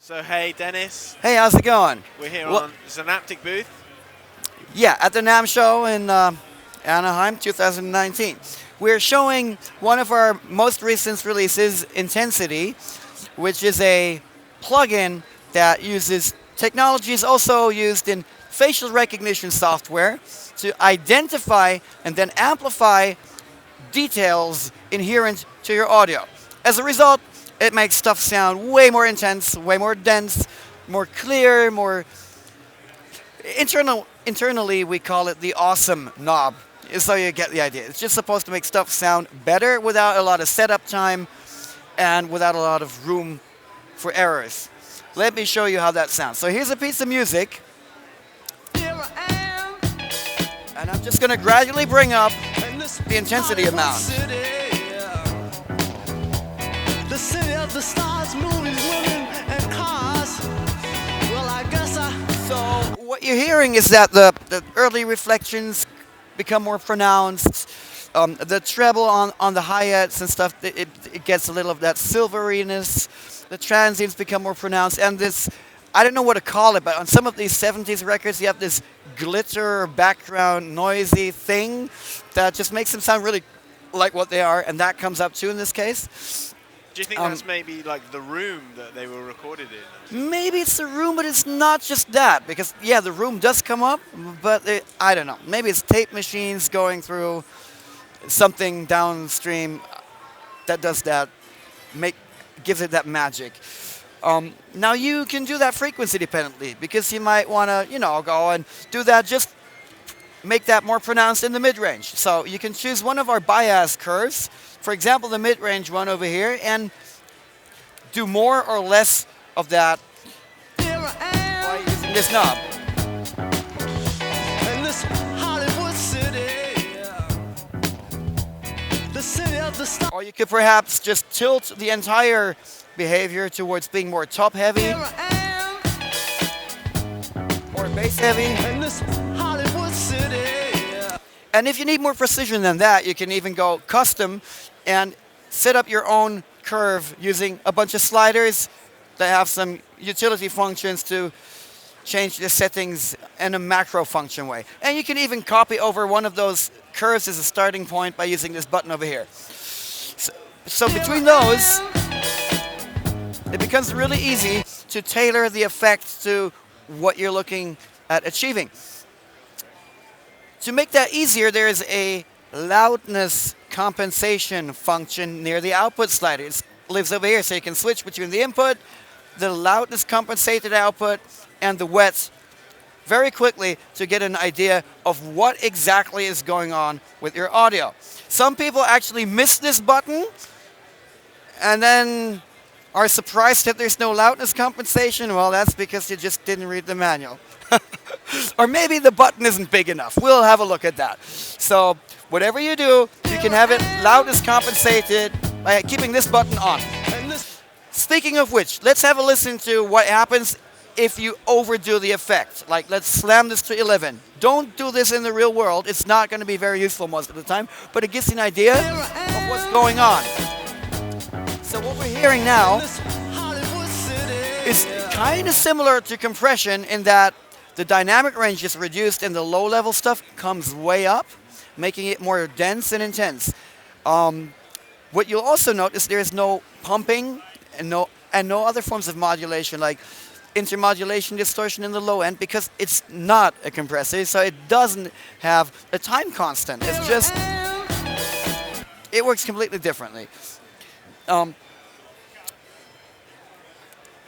So hey Dennis, Hey, how's it going? we're here Well, on Zynaptiq booth. yeah, at the NAMM show in Anaheim, 2019. We're showing one of our most recent releases, Intensity, which is a plugin that uses technologies also used in facial recognition software to identify and then amplify details inherent to your audio. As a result, it makes stuff sound way more intense, way more dense, more clear, more internally, we call it the awesome knob. So you get the idea. It's just supposed to make stuff sound better without a lot of setup time and without a lot of room for errors. Let me show you how that sounds. So here's a piece of music, Here I am and I'm just going to gradually bring up in this the intensity Hollywood amount. City. The city of the stars, movies, women, and cars. Well, I guess So what you're hearing is that the early reflections become more pronounced. The treble on the hi-hats and stuff, it gets a little of that silveriness. The transients become more pronounced. And this, I don't know what to call it, but on some of these 70s records, you have this glitter background noisy thing that just makes them sound really like what they are. And that comes up too in this case. Do you think that's maybe like the room that they were recorded in? Maybe it's the room, but it's not just that. Because, yeah, the room does come up, but I don't know. Maybe it's tape machines going through something downstream that does that, gives it that magic. Now, you can do that frequency dependently, because you might want to, go and do that, just make that more pronounced in the mid-range. So you can choose one of our bias curves, for example, the mid-range one over here, and do more or less of that here I by using this knob. am in this Hollywood City. The city of the stars. Or you could perhaps just tilt the entire behavior towards being more top-heavy Here I or bass-heavy. am in this Hollywood City. And if you need more precision than that, you can even go custom and set up your own curve using a bunch of sliders that have some utility functions to change the settings in a macro function way. And you can even copy over one of those curves as a starting point by using this button over here. So between those, it becomes really easy to tailor the effect to what you're looking at achieving. To make that easier, there is a loudness compensation function near the output slider. It lives over here, so you can switch between the input, the loudness compensated output, and the wet very quickly to get an idea of what exactly is going on with your audio. Some people actually miss this button and then are surprised that there's no loudness compensation. Well, that's because you just didn't read the manual. Or maybe the button isn't big enough. We'll have a look at that. So whatever you do, you can have it loudness compensated by keeping this button on. Speaking of which, let's have a listen to what happens if you overdo the effect. Like, let's slam this to 11. Don't do this in the real world. It's not going to be very useful most of the time, but it gives you an idea of what's going on. So what we're hearing now is kind of similar to compression in that the dynamic range is reduced and the low-level stuff comes way up, making it more dense and intense. What you'll also notice, there is no pumping and no other forms of modulation like intermodulation distortion in the low end because it's not a compressor, so it doesn't have a time constant. It's just, it works completely differently.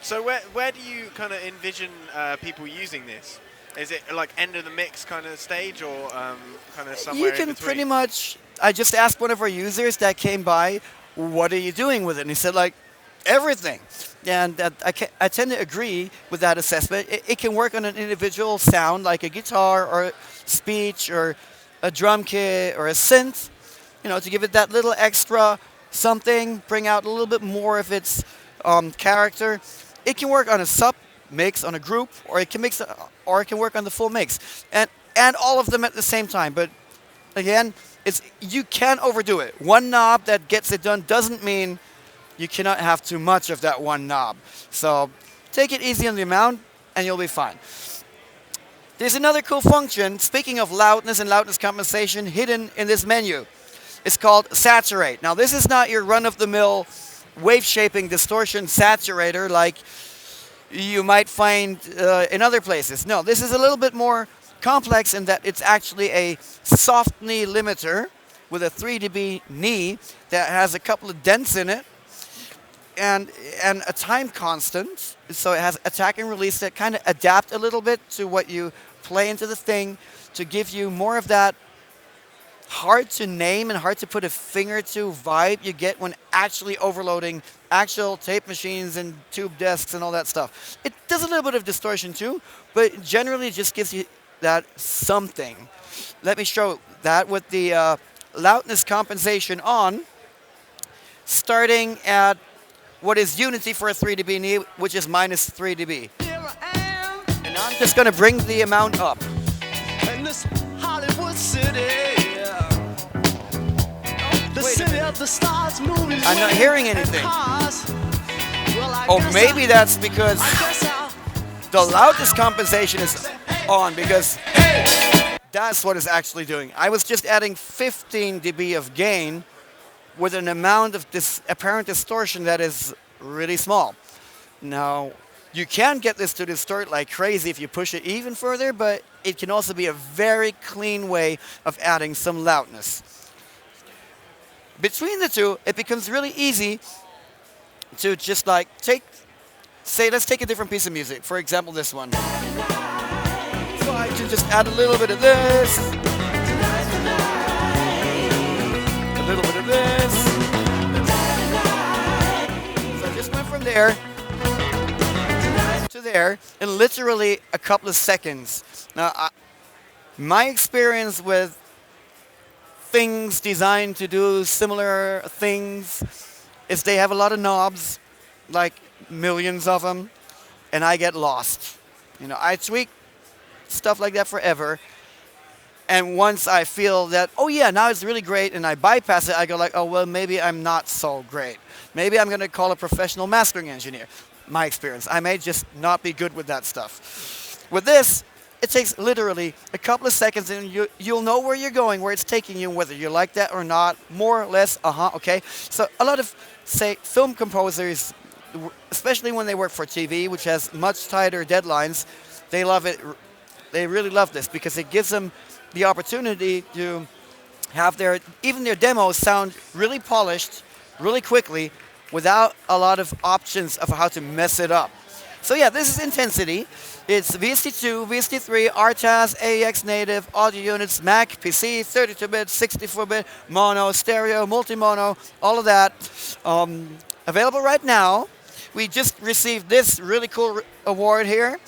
So where do you kind of envision people using this? Is it like end of the mix kind of stage or kind of somewhere You in can between? pretty much, I just asked one of our users that came by, what are you doing with it? And he said, like, everything. And I tend to agree with that assessment. It can work on an individual sound, like a guitar or speech or a drum kit or a synth, to give it that little extra something, bring out a little bit more of its character. It can work on a sub mix, on a group, or it can work on the full mix, and all of them at the same time. But again, you can overdo it. One knob that gets it done doesn't mean you cannot have too much of that one knob. So Take it easy on the amount, and you'll be fine. There's another cool function, speaking of loudness and loudness compensation, hidden in this menu. It's called Saturate. Now, this is not your run-of-the-mill wave-shaping distortion saturator like you might find in other places. No, this is a little bit more complex in that it's actually a soft knee limiter with a 3 dB knee that has a couple of dents in it and a time constant. So it has attack and release that kind of adapt a little bit to what you play into the thing to give you more of that hard to name and hard to put a finger to vibe you get when actually overloading actual tape machines and tube desks and all that stuff. It does a little bit of distortion too, but generally it just gives you that something. Let me show that with the loudness compensation on, starting at what is unity for a 3 dB knee, which is minus 3 dB. And I'm just going to bring the amount up. In this Hollywood city, the city of the stars, movies, I'm not hearing anything. Well, maybe that's because the loudness compensation is on, because that's what it's actually doing. I was just adding 15 dB of gain with an amount of this apparent distortion that is really small. Now, you can get this to distort like crazy if you push it even further, but it can also be a very clean way of adding some loudness. Between the two, it becomes really easy to just like let's take a different piece of music. For example, this one. So I can just add a little bit of this, a little bit of this. So I just went from there to there in literally a couple of seconds. Now, my experience with things designed to do similar things is they have a lot of knobs, like millions of them, and I get lost. I tweak stuff like that forever, and once I feel that, oh yeah, now it's really great, and I bypass it, I go like, oh well, maybe I'm not so great. Maybe I'm going to call a professional mastering engineer. My experience, I may just not be good with that stuff. With this, it takes literally a couple of seconds, and you'll know where you're going, where it's taking you, whether you like that or not, more or less, okay? So a lot of, say, film composers, especially when they work for TV, which has much tighter deadlines, they love it. They really love this because it gives them the opportunity to have even their demos sound really polished, really quickly, without a lot of options of how to mess it up. So yeah, this is Intensity. It's VST2, VST3, RTAS, AEX native, audio units, Mac, PC, 32-bit, 64-bit, mono, stereo, multi-mono, all of that. Available right now. We just received this really cool award here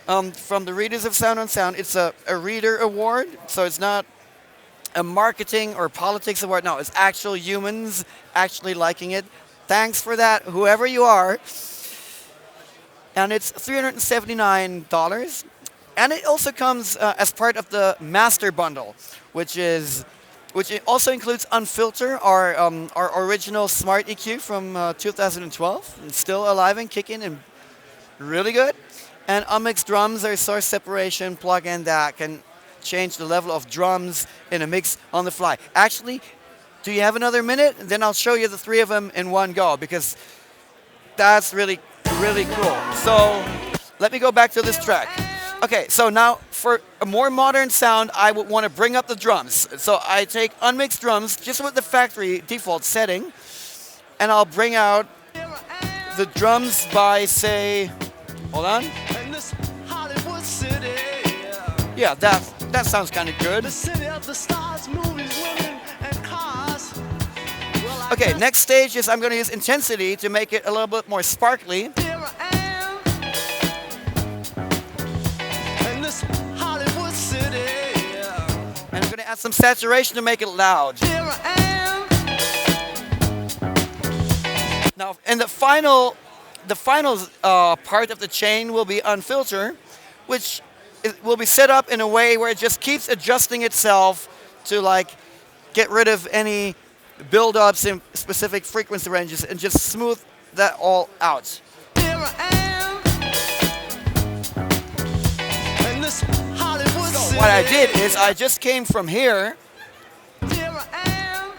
from the readers of Sound on Sound. It's a reader award, so it's not a marketing or politics award. No, it's actual humans actually liking it. Thanks for that, whoever you are. And it's $379. And it also comes as part of the Master Bundle, which also includes Unfilter, our original Smart EQ from 2012. It's still alive and kicking and really good. And Unmixed Drums, our source separation plugin that can change the level of drums in a mix on the fly. Actually, do you have another minute? Then I'll show you the three of them in one go, because that's really cool. So let me go back to this track. Okay, so now for a more modern sound, I would want to bring up the drums. So I take Unmixed Drums just with the factory default setting, and I'll bring out the drums by, say, hold on. Yeah, that sounds kind of good. Okay, next stage is I'm going to use Intensity to make it a little bit more sparkly. And I'm going to add some saturation to make it loud. Now, and the final part of the chain will be Unfilter, which will be set up in a way where it just keeps adjusting itself to like get rid of any build-ups in specific frequency ranges and just smooth that all out. what I did is I just came from here Here I am,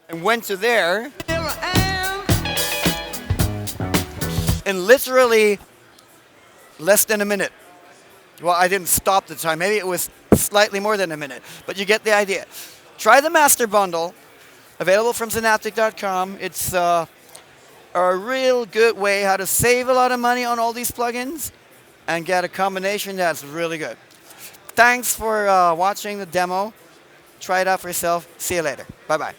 and went to there here I am. in literally less than a minute. Well, I didn't stop the time. Maybe it was slightly more than a minute, but you get the idea. Try the Master Bundle, available from Zynaptiq.com. It's a real good way how to save a lot of money on all these plugins and get a combination that's really good. Thanks for watching the demo. Try it out for yourself. See you later. Bye-bye.